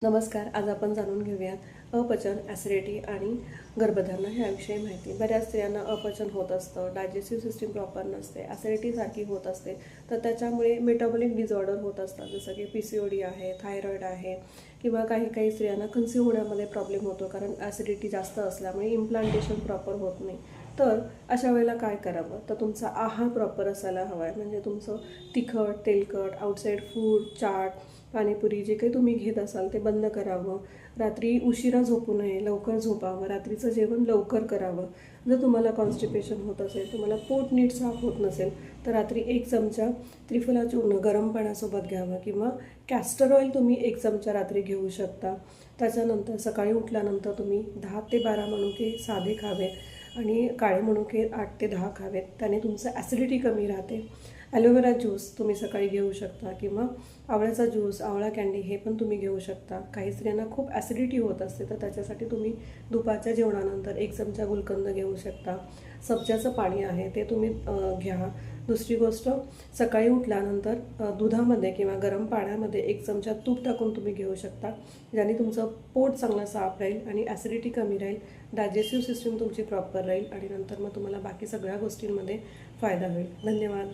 नमस्कार. आज आपण जाणून घेऊयात अपचन, ॲसिडिटी आणि गर्भधारणा ह्याविषयी माहिती. बऱ्याच स्त्रियांना अपचन होत असतं, डायजेस्टिव्ह सिस्टीम प्रॉपर नसते, ॲसिडिटीसारखी होत असते. तर त्याच्यामुळे मेटाबॉलिक डिसऑर्डर होत असतात, जसं की PCOD आहे, थायरॉईड आहे किंवा काही काही स्त्रियांना कन्सीव होण्यामध्ये प्रॉब्लेम होतो, कारण ॲसिडिटी जास्त असल्यामुळे इम्प्लांटेशन प्रॉपर होत नाही. तर अशा वेळेला काय करावं? तर तुमचा आहार प्रॉपर असायला हवा आहे. म्हणजे तुमचं तिखट, तेलकट, आउटसाईड फूड, चाट, पाणीपुरी जे काही तुम्ही घेत असाल ते बंद करावं. रात्री उशिरा झोपू नये, लवकर झोपावं, रात्रीचं जेवण लवकर करावं. जर तुम्हाला कॉन्स्टिपेशन होत असेल, तुम्हाला पोट नीट साफ होत नसेल, तर रात्री 1 चमचा त्रिफला चूर्ण गरम पाण्यासोबत घ्यावं किंवा कॅस्टर ऑइल तुम्ही 1 चमचा रात्री घेऊ शकता. त्याच्यानंतर सकाळी उठल्यानंतर तुम्ही 10 ते 12 मनुके साधे खावेत आणि काळे मनुके 8 ते 10 खावेत. त्याने तुमचं ॲसिडिटी कमी राहते. ॲलोवेरा ज्यूस तुम्ही सकाळी घेऊ शकता किंवा आवळ्याचा ज्यूस, आवळा कँडी हे पण तुम्ही घेऊ शकता. काही स्त्रियांना खूप ॲसिडिटी होत असते, तर त्याच्यासाठी तुम्ही दुपारच्या जेवणानंतर 1 चमचा गुलकंद घेऊ शकता. सब्जाचं पाणी आहे ते तुम्ही घ्या. दुसरी गोष्ट, सकाळी उठल्यानंतर दुधामध्ये किंवा गरम पाण्यामध्ये 1 चमचा तूप टाकून तुम्ही घेऊ शकता, ज्याने तुमचं पोट चांगलं साफ राहील आणि ॲसिडिटी कमी राहील, डायजेस्टिव्ह सिस्टीम तुमची प्रॉपर राहील आणि नंतर मग तुम्हाला बाकी सगळ्या गोष्टींमध्ये फायदा होईल. धन्यवाद.